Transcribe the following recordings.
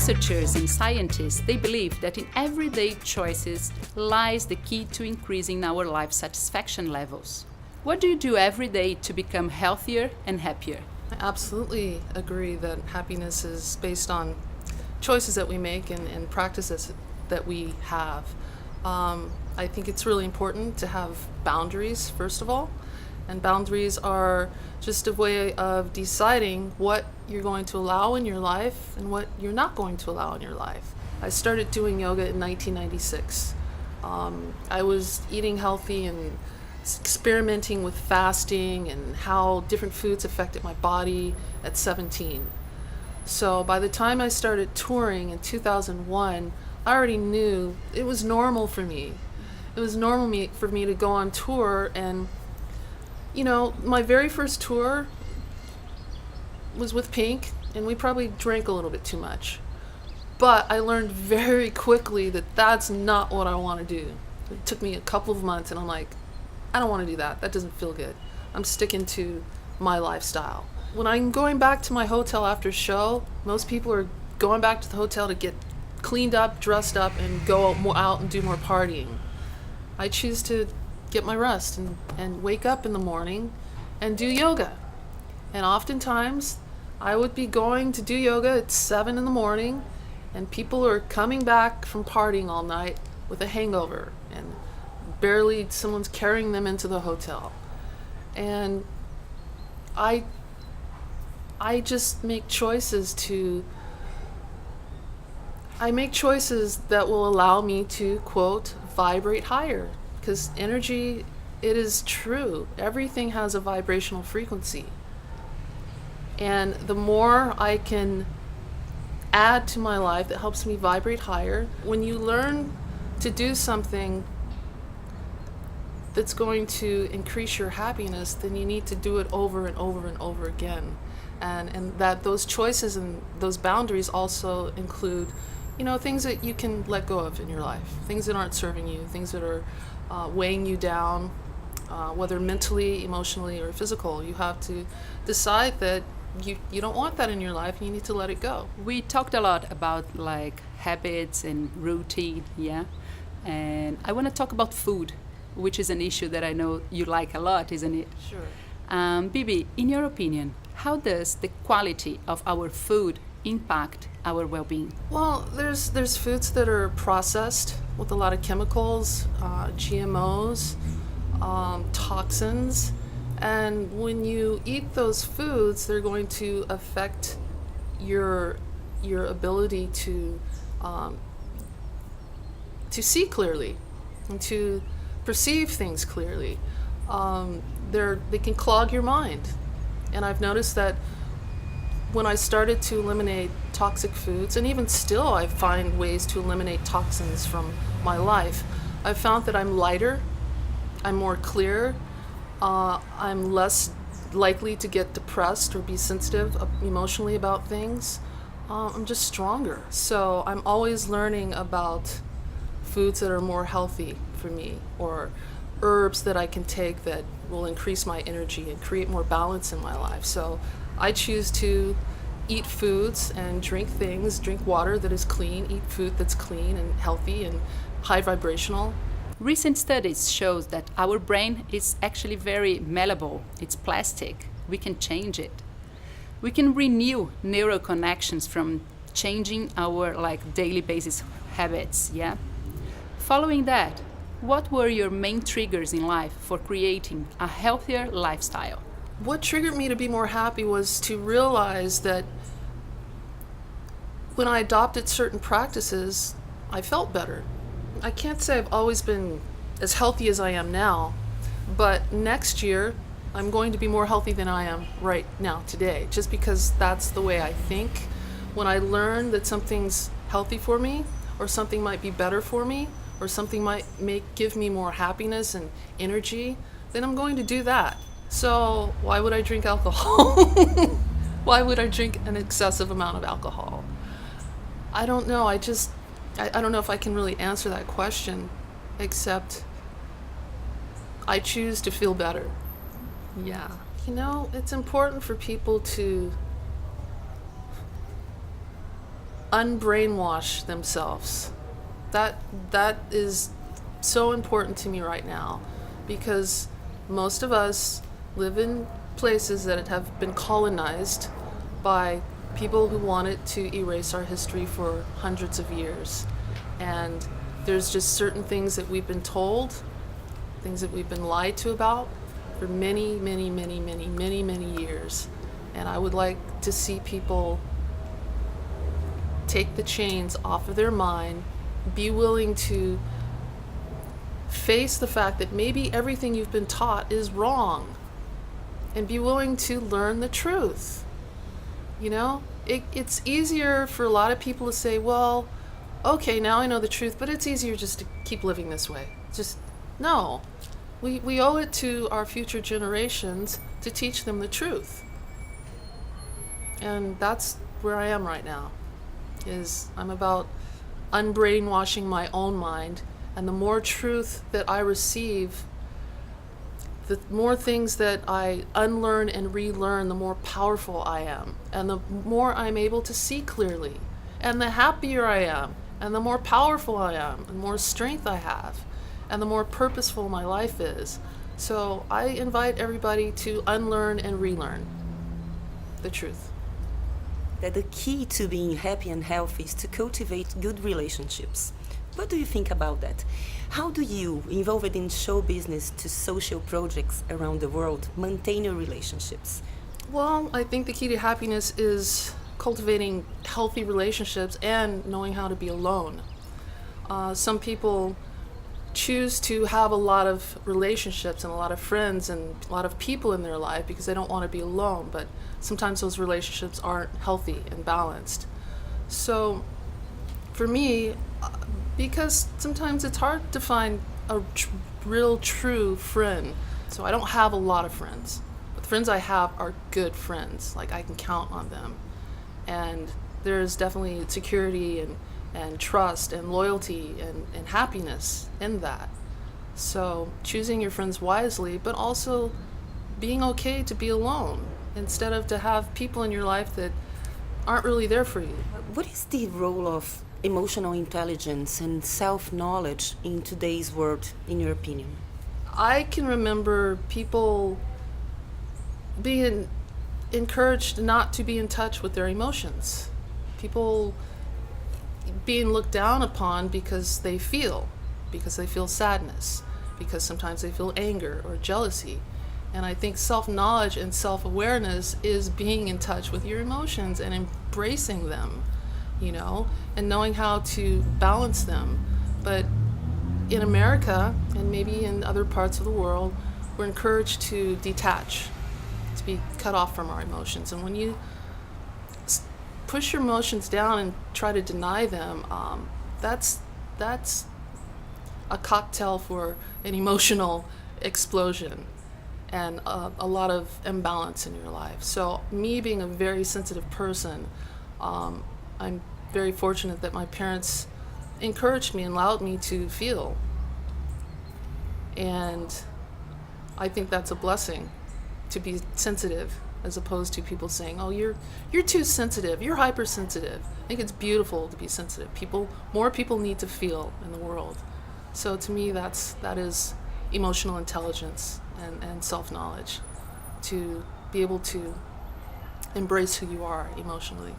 Researchers and scientists, they believe that in everyday choices lies the key to increasing our life satisfaction levels. What do you do every day to become healthier and happier? I absolutely agree that happiness is based on choices that we make and practices that we have. I think it's really important to have boundaries, first of all. And boundaries are just a way of deciding what you're going to allow in your life and what you're not going to allow in your life. I started doing yoga in 1996. I was eating healthy and experimenting with fasting and how different foods affected my body at 17. So by the time I started touring in 2001, I already knew it was normal for me. It was normal for me to go on tour, and my very first tour was with Pink, and we probably drank a little bit too much. But I learned very quickly that that's not what I want to do. It took me a couple of months, and I'm like, I don't want to do that. That doesn't feel good. I'm sticking to my lifestyle. When I'm going back to my hotel after show, most people are going back to the hotel to get cleaned up, dressed up, and go out and do more partying. I choose to get my rest and wake up in the morning and do yoga. And oftentimes I would be going to do yoga at 7 in the morning, and people are coming back from partying all night with a hangover, and barely someone's carrying them into the hotel. And I just make choices that will allow me to, quote, vibrate higher. Because energy, it is true. Everything has a vibrational frequency. And the more I can add to my life that helps me vibrate higher, when you learn to do something that's going to increase your happiness, then you need to do it over and over and over again. And that those choices and those boundaries also include, things that you can let go of in your life, things that aren't serving you, things that are weighing you down, whether mentally, emotionally, or physical. You have to decide that you don't want that in your life, and you need to let it go. We talked a lot about habits and routine, yeah? And I want to talk about food, which is an issue that I know you like a lot, isn't it? Sure. Bibi, in your opinion, how does the quality of our food impact our well-being? Well, there's foods that are processed with a lot of chemicals, GMOs, toxins, and when you eat those foods, they're going to affect your ability to see clearly and to perceive things clearly. They can clog your mind, and I've noticed that when I started to eliminate toxic foods, and even still I find ways to eliminate toxins from my life, I've found that I'm lighter, I'm more clear, I'm less likely to get depressed or be sensitive emotionally about things. I'm just stronger. So I'm always learning about foods that are more healthy for me, or herbs that I can take that will increase my energy and create more balance in my life. So I choose to eat foods and drink water that is clean, eat food that's clean and healthy and high vibrational. Recent studies show that our brain is actually very malleable. It's plastic. We can change it. We can renew neural connections from changing our daily basis habits, yeah? Following that, what were your main triggers in life for creating a healthier lifestyle? What triggered me to be more happy was to realize that when I adopted certain practices, I felt better. I can't say I've always been as healthy as I am now, but next year I'm going to be more healthy than I am right now today, just because that's the way I think. When I learn that something's healthy for me, or something might be better for me, or something might give me more happiness and energy, then I'm going to do that. So why would I drink alcohol? Why would I drink an excessive amount of alcohol? I don't know. I don't know if I can really answer that question, except I choose to feel better. Yeah. It's important for people to unbrainwash themselves. That is so important to me right now, because most of us live in places that have been colonized by people who wanted to erase our history for hundreds of years. And there's just certain things that we've been told, things that we've been lied to about for many, many, many, many, many, many years. And I would like to see people take the chains off of their mind, be willing to face the fact that maybe everything you've been taught is wrong, and be willing to learn the truth. You know, it's easier for a lot of people to say, well, okay, now I know the truth, but it's easier just to keep living this way. Just, no. We owe it to our future generations to teach them the truth. And that's where I am right now, is I'm about unbrainwashing my own mind, and the more truth that I receive, the more things that I unlearn and relearn, the more powerful I am, and the more I'm able to see clearly, and the happier I am, and the more powerful I am, and the more strength I have, and the more purposeful my life is. So I invite everybody to unlearn and relearn the truth. That the key to being happy and healthy is to cultivate good relationships. What do you think about that? How do you, involved in show business to social projects around the world, maintain your relationships? Well, I think the key to happiness is cultivating healthy relationships and knowing how to be alone. Some people choose to have a lot of relationships and a lot of friends and a lot of people in their life because they don't want to be alone, but sometimes those relationships aren't healthy and balanced. So for me, because sometimes it's hard to find a real true friend, so I don't have a lot of friends, but the friends I have are good friends. Like, I can count on them, and there's definitely security and trust and loyalty and happiness in that. So choosing your friends wisely, but also being okay to be alone instead of to have people in your life that aren't really there for you. What is the role of emotional intelligence and self-knowledge in today's world, in your opinion? I can remember people being encouraged not to be in touch with their emotions. People being looked down upon because they feel sadness, because sometimes they feel anger or jealousy. And I think self-knowledge and self-awareness is being in touch with your emotions and embracing them, you know, and knowing how to balance them. But in America, and maybe in other parts of the world, we're encouraged to detach, to be cut off from our emotions. And when you push your emotions down and try to deny them, that's a cocktail for an emotional explosion and a lot of imbalance in your life. So me being a very sensitive person, I'm very fortunate that my parents encouraged me and allowed me to feel. And I think that's a blessing, to be sensitive, as opposed to people saying, oh, you're too sensitive, you're hypersensitive. I think it's beautiful to be sensitive. More people need to feel in the world. So to me, that is emotional intelligence and self-knowledge, to be able to embrace who you are emotionally.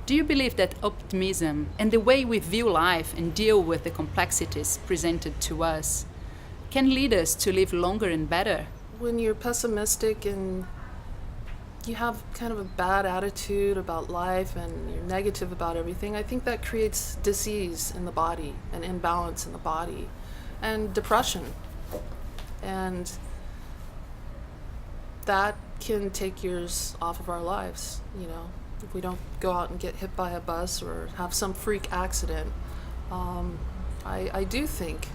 Do you believe that optimism and the way we view life and deal with the complexities presented to us can lead us to live longer and better? When you're pessimistic and you have kind of a bad attitude about life and you're negative about everything, I think that creates disease in the body and imbalance in the body and depression. And that can take years off of our lives, you know. If we don't go out and get hit by a bus or have some freak accident, I do think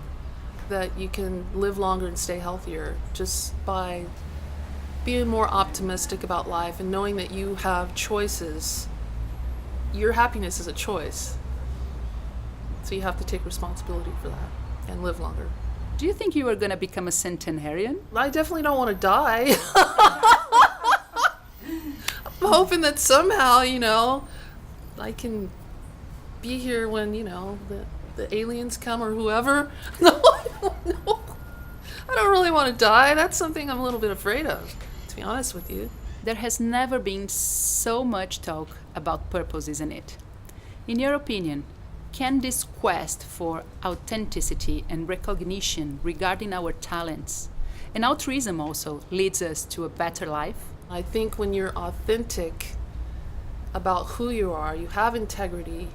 that you can live longer and stay healthier just by being more optimistic about life and knowing that you have choices. Your happiness is a choice. So you have to take responsibility for that and live longer. Do you think you are going to become a centenarian? I definitely don't want to die. I'm hoping that somehow, you know, I can be here when, the aliens come or whoever. No, I don't know. I don't really want to die. That's something I'm a little bit afraid of, to be honest with you. There has never been so much talk about purpose, isn't it? In your opinion, can this quest for authenticity and recognition regarding our talents and altruism also leads us to a better life? I think when you're authentic about who you are, you have integrity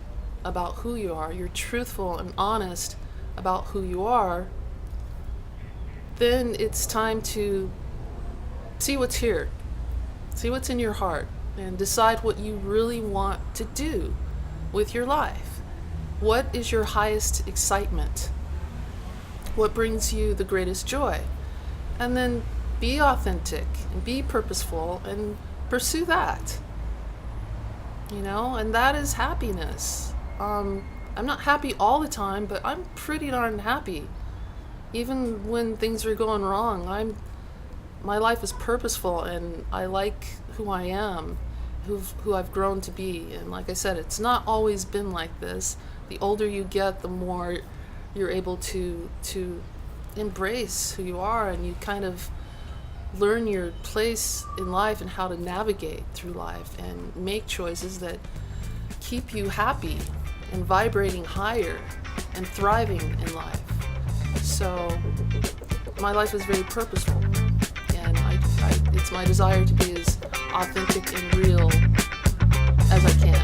about who you are, you're truthful and honest about who you are, then it's time to see what's here, see what's in your heart, and decide what you really want to do with your life. What is your highest excitement? What brings you the greatest joy? And then be authentic and be purposeful and pursue that. And that is happiness. I'm not happy all the time, but I'm pretty darn happy. Even when things are going wrong, my life is purposeful, and I like who I am, who I've grown to be. And like I said, it's not always been like this. The older you get, the more you're able to embrace who you are, and you kind of learn your place in life and how to navigate through life and make choices that keep you happy and vibrating higher and thriving in life. So my life is very purposeful, and it's my desire to be as authentic and real as I can.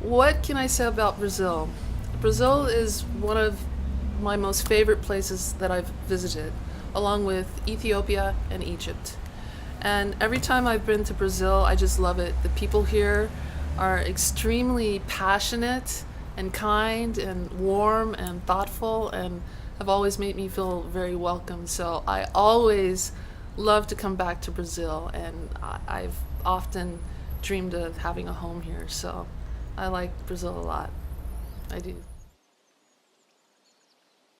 What can I say about Brazil? Brazil is one of my most favorite places that I've visited, along with Ethiopia and Egypt. And every time I've been to Brazil, I just love it. The people here are extremely passionate and kind and warm and thoughtful, and have always made me feel very welcome. So I always love to come back to Brazil, and I've often dreamed of having a home here. So I like Brazil a lot. I do.